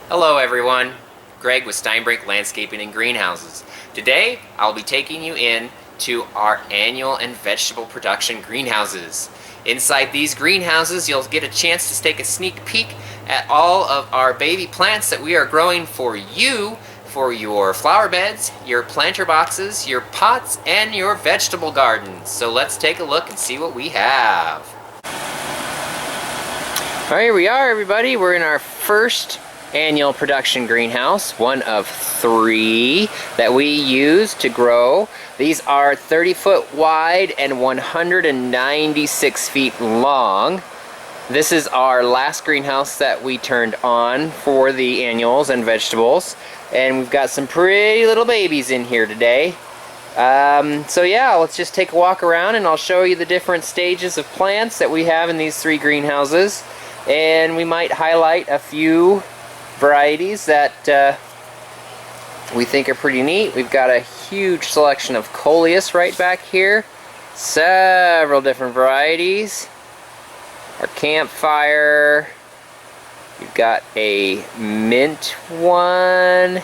Hello everyone, Greg with Steinbrink Landscaping and Greenhouses. Today I'll be taking you in to our annual and vegetable production greenhouses. Inside these greenhouses you'll get a chance to take a sneak peek at all of our baby plants that we are growing for you, for your flower beds, your planter boxes, your pots, and your vegetable gardens. So let's take a look and see what we have. Alright, here we are everybody. We're in our first annual production greenhouse, one of 3 that we use to grow. These are 30-foot wide and 196 feet long. This is our last greenhouse that we turned on for the annuals and vegetables, and we've got some pretty little babies in here today. So yeah, let's just take a walk around and I'll show you the different stages of plants that we have in these 3 greenhouses, and we might highlight a few varieties that we think are pretty neat. We've got a huge selection of coleus right back here, several different varieties. Our campfire, we've got a mint one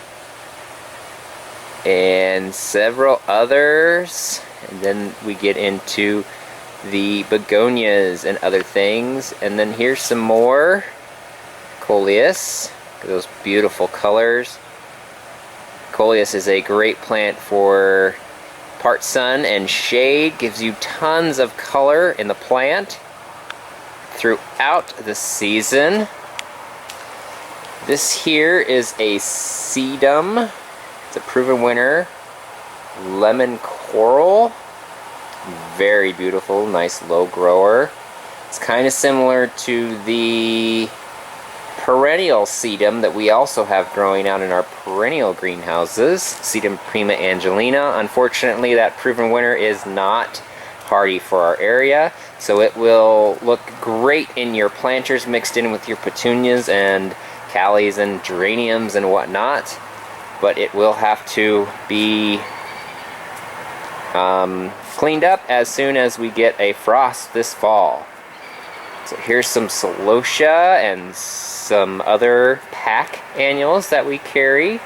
and several others, and then we get into the begonias and other things, and then here's some more coleus. Those beautiful colors. Coleus is a great plant for part sun and shade, gives you tons of color in the plant throughout the season. This here is a sedum. It's a proven winner. Lemon coral. Very beautiful, nice low grower. It's kind of similar to the perennial sedum that we also have growing out in our perennial greenhouses, Sedum prima angelina. Unfortunately, that proven winner is not hardy for our area, so it will look great in your planters mixed in with your petunias and callies and geraniums and whatnot, but it will have to be cleaned up as soon as we get a frost this fall. So here's some celosia and some other pack annuals that we carry.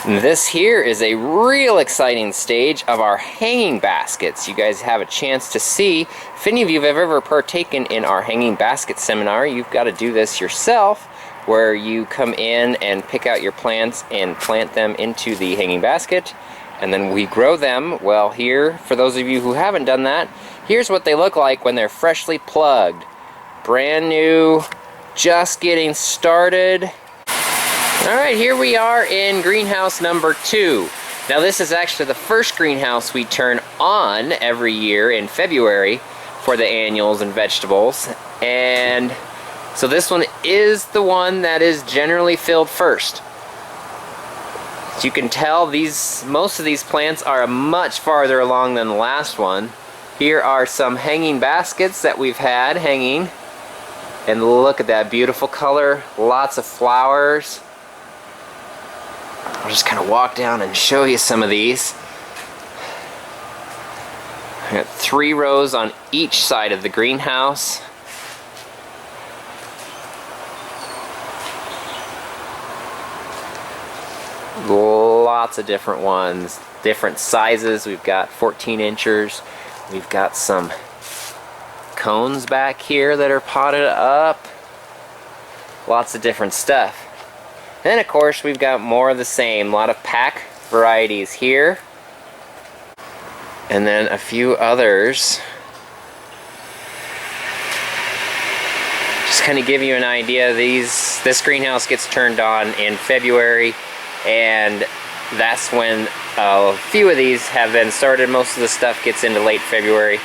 This here is a real exciting stage of our hanging baskets. You guys have a chance to see. If any of you have ever partaken in our hanging basket seminar, you've got to do this yourself, where you come in and pick out your plants and plant them into the hanging basket, and then we grow them. Well, here, for those of you who haven't done that, here's what they look like when they're freshly plugged. Brand new, just getting started. Alright, here we are in greenhouse number 2. Now this is actually the first greenhouse we turn on every year in February for the annuals and vegetables. And so this one is the one that is generally filled first. As you can tell, most of these plants are much farther along than the last one. Here are some hanging baskets that we've had hanging. And look at that beautiful color, lots of flowers. I'll just kind of walk down and show you some of these. I got 3 rows on each side of the greenhouse. Lots of different ones, different sizes. We've got 14 inchers. We've got some cones back here that are potted up. Lots of different stuff. And then of course we've got more of the same. A lot of pack varieties here. And then a few others. Just kind of give you an idea, this greenhouse gets turned on in February, and that's when a few of these have been started. Most of the stuff gets into late February.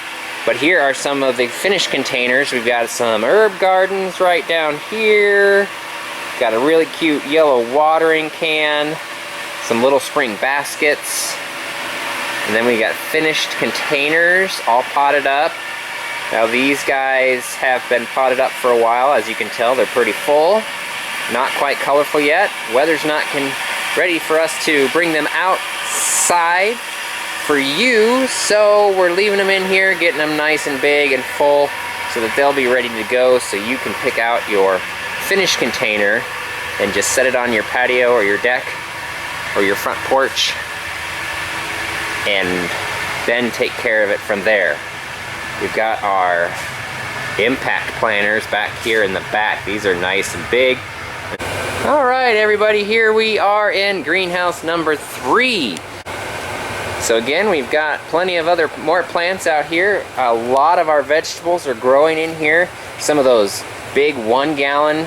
But here are some of the finished containers. We've got some herb gardens right down here. Got a really cute yellow watering can. Some little spring baskets. And then we got finished containers all potted up. Now these guys have been potted up for a while. As you can tell, they're pretty full. Not quite colorful yet. Weather's not ready for us to bring them outside for you, so we're leaving them in here, getting them nice and big and full so that they'll be ready to go, so you can pick out your finished container and just set it on your patio or your deck or your front porch, and then take care of it from there. We've got our impact planters back here in the back. These are nice and big. All right, everybody, here we are in greenhouse number 3. So again, we've got plenty of more plants out here. A lot of our vegetables are growing in here. Some of those big 1-gallon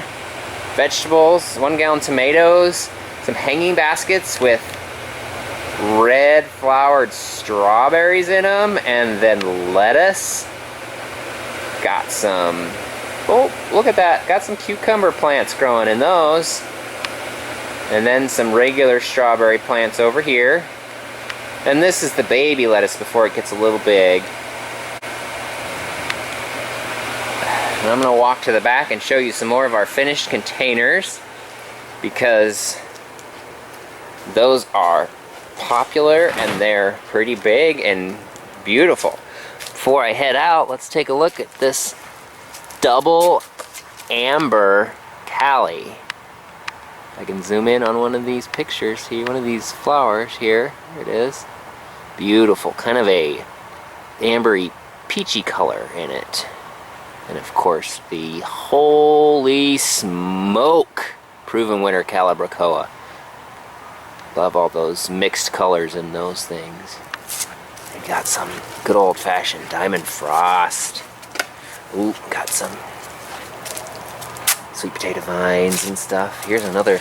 vegetables, 1-gallon tomatoes, some hanging baskets with red flowered strawberries in them, and then lettuce. Got some, oh, look at that, got some cucumber plants growing in those. And then some regular strawberry plants over here. And this is the baby lettuce before it gets a little big. And I'm gonna walk to the back and show you some more of our finished containers, because those are popular and they're pretty big and beautiful. Before I head out, let's take a look at this double amber Callie. I can zoom in on one of these pictures here, one of these flowers here. Here it is. Beautiful, kind of a ambery peachy color in it. And of course the holy smoke proven winner Calibrachoa. Love all those mixed colors in those things. I got some good old-fashioned Diamond Frost. Ooh, got some sweet potato vines and stuff. Here's another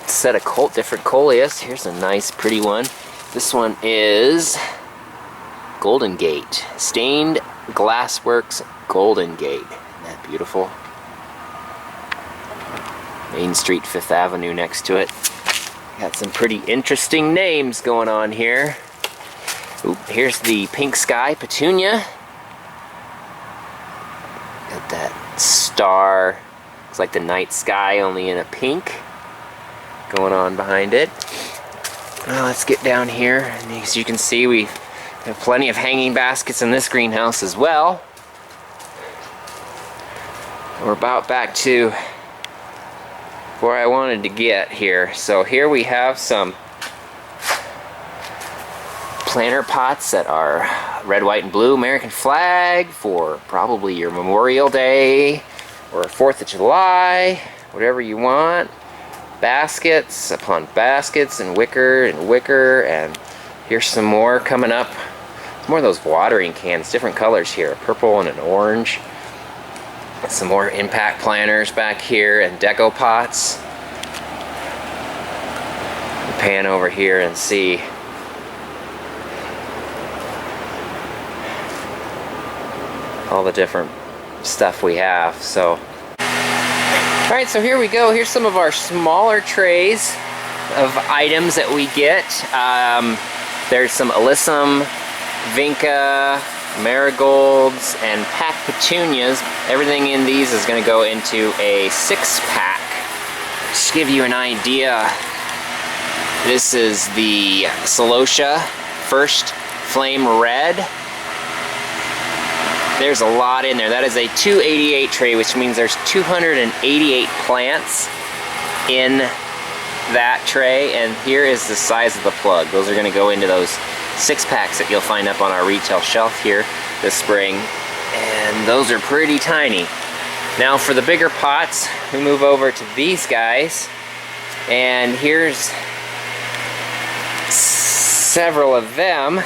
set of different coleus. Here's a nice pretty one. This one is Golden Gate. Stained Glassworks Golden Gate. Isn't that beautiful? Main Street, 5th Avenue next to it. Got some pretty interesting names going on here. Ooh, here's the Pink Sky Petunia. Got that star. Looks like the night sky, only in a pink going on behind it. Well, let's get down here. And as you can see, we have plenty of hanging baskets in this greenhouse as well. We're about back to where I wanted to get here. So here we have some planter pots that are red, white, and blue American flag for probably your Memorial Day or 4th of July, whatever you want. Baskets upon baskets and wicker, and here's some more coming up. More of those watering cans, different colors here, a purple and an orange. Some more impact planters back here and deco pots. Pan over here and see all the different stuff we have. So, alright, so here we go. Here's some of our smaller trays of items that we get. There's some Alyssum, Vinca, marigolds, and pack petunias. Everything in these is going to go into a 6-pack. Just to give you an idea, this is the Celosia First Flame Red. There's a lot in there. That is a 288 tray, which means there's 288 plants in that tray, and here is the size of the plug. Those are going to go into those 6-packs that you'll find up on our retail shelf here this spring, and those are pretty tiny. Now for the bigger pots, we move over to these guys, and here's several of them.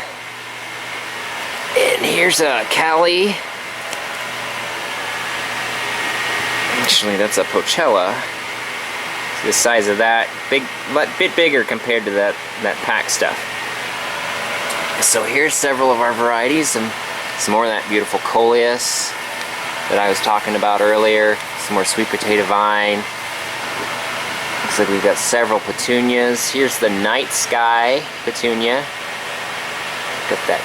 And here's a Callie. Actually, that's a Pochella. The size of that, bit bigger compared to that pack stuff. So here's several of our varieties, and some more of that beautiful coleus that I was talking about earlier. Some more sweet potato vine. Looks like we've got several petunias. Here's the night sky petunia. Got that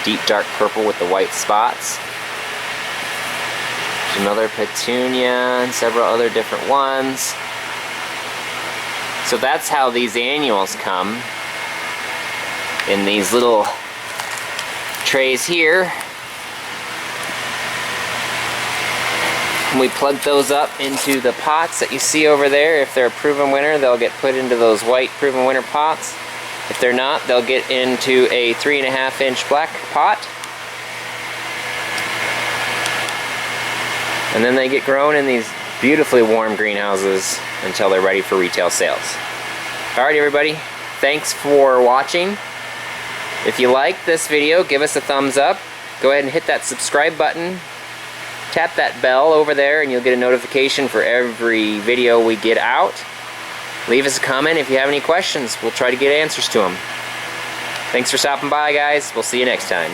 deep dark purple with the white spots. There's another petunia and several other different ones. So that's how these annuals come, in these little trays here. We plug those up into the pots that you see over there. If they're a Proven Winner, they'll get put into those white Proven Winner pots. If they're not, they'll get into a 3.5-inch black pot. And then they get grown in these beautifully warm greenhouses until they're ready for retail sales. Alright everybody, thanks for watching. If you like this video, give us a thumbs up. Go ahead and hit that subscribe button. Tap that bell over there and you'll get a notification for every video we get out. Leave us a comment if you have any questions. We'll try to get answers to them. Thanks for stopping by, guys. We'll see you next time.